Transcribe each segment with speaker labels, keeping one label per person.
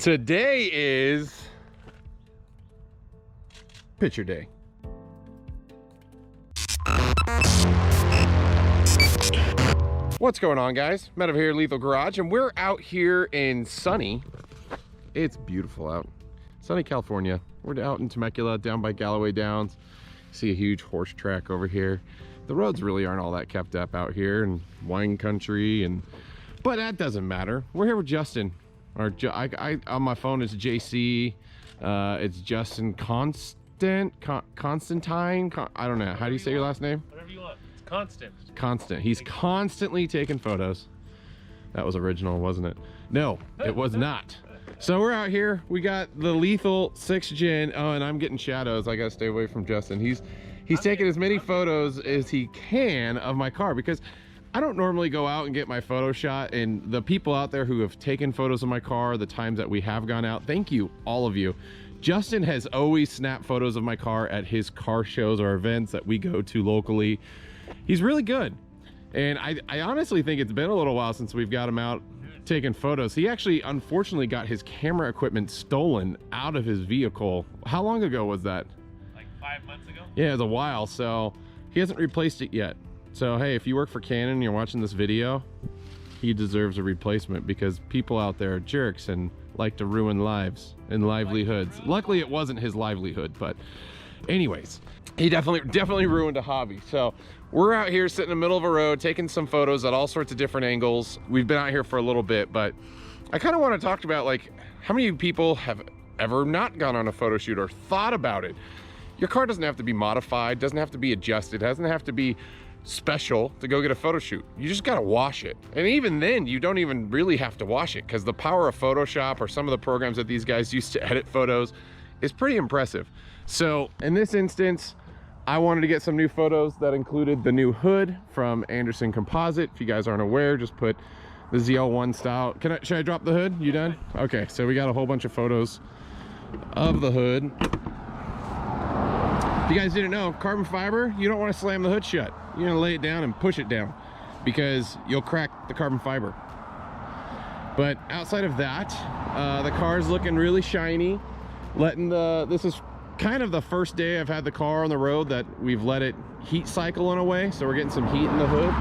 Speaker 1: Today is picture day. What's going on, guys? Matt over here, Lethal Garage, and we're out here in sunny, it's beautiful out, sunny California. We're out in Temecula, down by Galloway Downs. See a huge horse track over here. The roads really aren't all that kept up out here, and wine country, but that doesn't matter. We're here with Justin. On my phone it's JC. It's Justin Constantine. I don't know. How do you say your last name?
Speaker 2: Whatever you want. It's Constant.
Speaker 1: Constant. He's constantly taking photos. That was original, wasn't it? No, it was not. So we're out here. We got the Lethal 6th Gen. Oh, and I'm getting shadows. I gotta stay away from Justin. He's taking as many photos as he can of my car, because I don't normally go out and get my photo shot. And the people out there who have taken photos of my car, the times that we have gone out, thank you, all of you. Justin has always snapped photos of my car at his car shows or events that we go to locally. He's really good. And I honestly think it's been a little while since we've got him out taking photos. He actually, unfortunately, got his camera equipment stolen out of his vehicle. How long ago was that?
Speaker 2: Like 5 months ago?
Speaker 1: Yeah, it was a while. So he hasn't replaced it yet. So hey, if you work for Canon and you're watching this video, he deserves a replacement, because people out there are jerks and like to ruin lives and livelihoods. Luckily it wasn't his livelihood, but anyways, he definitely ruined a hobby. So we're out here sitting in the middle of a road taking some photos at all sorts of different angles. We've been out here for a little bit, but I kind of want to talk about, like, how many people have ever not gone on a photo shoot or thought about it? Your car doesn't have to be modified, doesn't have to be adjusted, doesn't have to be special to go get a photo shoot. You just gotta wash it. And even then, you don't even really have to wash it, because the power of Photoshop or some of the programs that these guys use to edit photos is pretty impressive. So in this instance, I wanted to get some new photos that included the new hood from Anderson Composite. If you guys aren't aware, just put the ZL1 style. Should I drop the hood? You done? Okay, so we got a whole bunch of photos of the hood. If you guys didn't know, carbon fiber, you don't want to slam the hood shut. You're gonna lay it down and push it down, because you'll crack the carbon fiber. But outside of that, the car's looking really shiny. This is kind of the first day I've had the car on the road that we've let it heat cycle in a way. So we're getting some heat in the hood,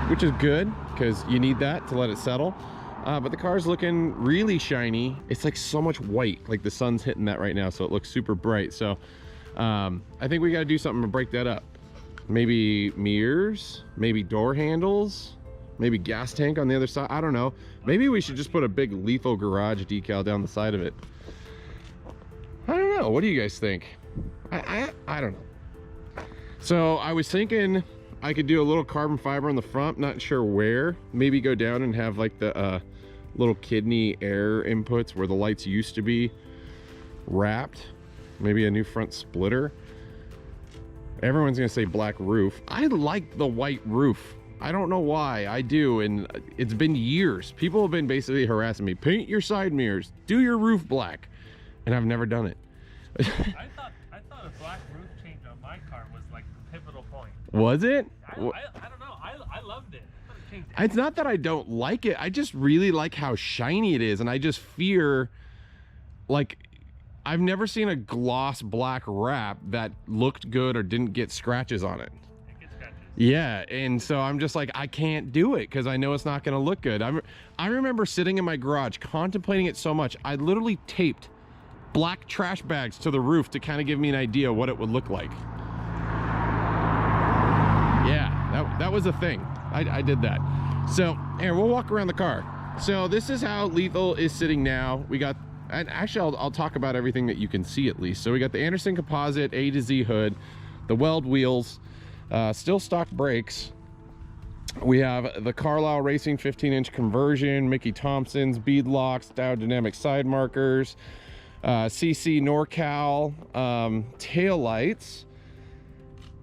Speaker 1: which is good, because you need that to let it settle. But the car's looking really shiny. It's like so much white, like the sun's hitting that right now, so it looks super bright. So I think we got to do something to break that up. Maybe mirrors, maybe door handles, maybe gas tank on the other side. I don't know. Maybe we should just put a big Lethal Garage decal down the side of it. I don't know. What do you guys think? I don't know. So I was thinking I could do a little carbon fiber on the front, not sure where. Maybe go down and have like the little kidney air inputs where the lights used to be wrapped. Maybe a new front splitter. Everyone's gonna say black roof. I like the white roof. I don't know why, I do, and it's been years. People have been basically harassing me. Paint your side mirrors, do your roof black, and I've never done it.
Speaker 2: I thought a black roof change on my car was like the pivotal point.
Speaker 1: Was it?
Speaker 2: I don't know. I loved it. I thought it changed
Speaker 1: It's not that I don't like it. I just really like how shiny it is, and I just fear, like, I've never seen a gloss black wrap that looked good or didn't get scratches on it.
Speaker 2: It gets scratches.
Speaker 1: Yeah, and so I'm just like, I can't do it because I know it's not going to look good. I remember sitting in my garage contemplating it so much, I literally taped black trash bags to the roof to kind of give me an idea what it would look like. Yeah, that was a thing. I did that. So here, we'll walk around the car. So this is how Lethal is sitting now. We got, and actually I'll talk about everything that you can see at least. So we got the Anderson Composite A to Z hood, the weld wheels, still stock brakes. We have the Carlisle Racing 15-inch conversion, Mickey Thompson's bead locks, Dow Dynamic side markers, CC NorCal tail lights,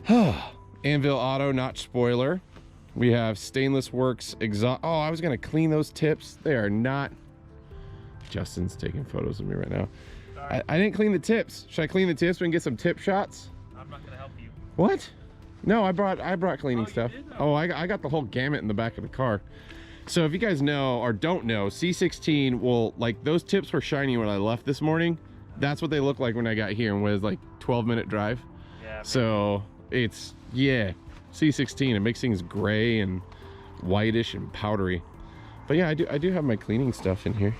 Speaker 1: Anvil Auto notch spoiler. We have Stainless Works exhaust. Oh, I was gonna clean those tips. They are not. Justin's taking photos of me right now. I didn't clean the tips. Should I clean the tips so we can get some tip shots?
Speaker 2: I'm not gonna help you.
Speaker 1: What? No, I brought cleaning stuff.
Speaker 2: Did?
Speaker 1: Oh, I got the whole gamut in the back of the car. So if you guys know or don't know, C16 will, like, those tips were shiny when I left this morning. That's what they look like when I got here and was like 12-minute drive.
Speaker 2: Yeah.
Speaker 1: So it's, yeah, C16, it makes things gray and whitish and powdery. But yeah, I do have my cleaning stuff in here.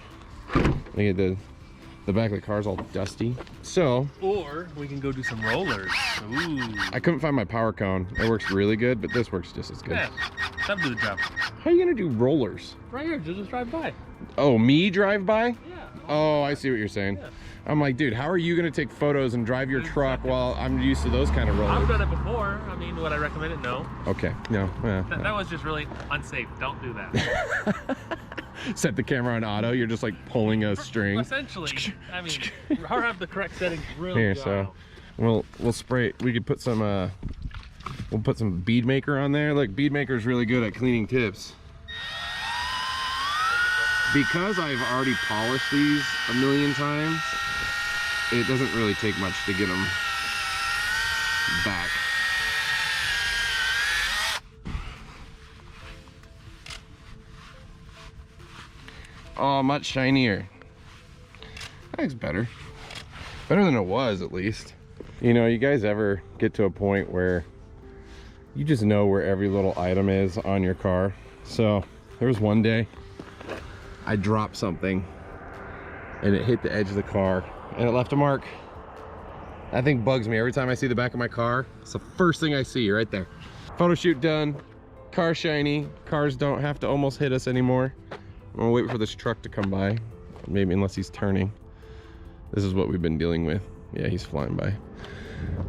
Speaker 1: Look at the back of the car's all dusty. So,
Speaker 2: Or we can go do some rollers. Ooh.
Speaker 1: I couldn't find my power cone. It works really good, but this works just as good.
Speaker 2: Yeah, that'll do the job.
Speaker 1: How are you gonna do rollers?
Speaker 2: Right here, just drive by.
Speaker 1: Oh, me drive by?
Speaker 2: Yeah.
Speaker 1: Oh, I see what you're saying.
Speaker 2: Yeah.
Speaker 1: I'm like, dude, how are you gonna take photos and drive your truck while I'm used to those kind of rollers?
Speaker 2: I've done it before. I mean, would I recommend it? No.
Speaker 1: Okay, no.
Speaker 2: That was just really unsafe. Don't do that.
Speaker 1: Set the camera on auto. You're just like pulling a string.
Speaker 2: Essentially, I mean, or have the correct settings. Really.
Speaker 1: Here, so we'll spray. We could put some we'll put some bead maker on there. Look, bead maker is really good at cleaning tips. Because I've already polished these a million times, it doesn't really take much to get them back. Oh, much shinier. That's better. Better than it was, at least. You know, you guys ever get to a point where you just know where every little item is on your car? So there was one day I dropped something and it hit the edge of the car and it left a mark. That thing bugs me every time I see the back of my car. It's the first thing I see right there. Photo shoot done, car shiny, cars don't have to almost hit us anymore. I'm gonna wait for this truck to come by, maybe, unless he's turning. This is what we've been dealing with. Yeah, he's flying by.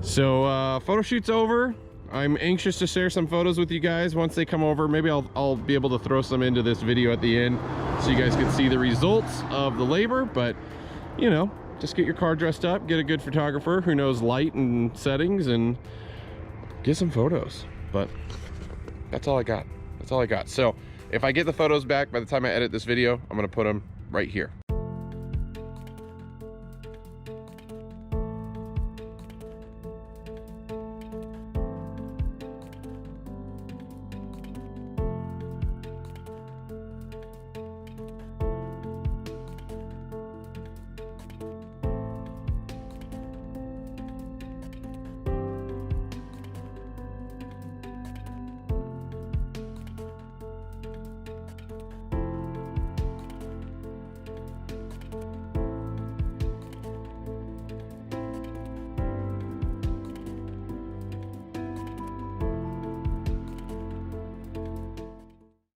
Speaker 1: So photo shoot's over. I'm anxious to share some photos with you guys once they come over. Maybe I'll be able to throw some into this video at the end so you guys can see the results of the labor. But you know, just get your car dressed up, get a good photographer who knows light and settings, and get some photos. But that's all I got. That's all I got. So if I get the photos back by the time I edit this video, I'm gonna put them right here.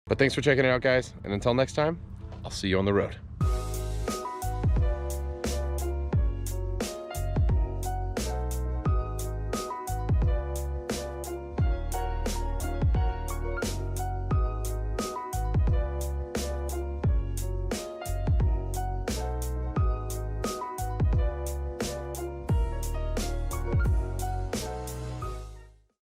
Speaker 1: But thanks for checking it out, guys. And until next time, I'll see you on the road.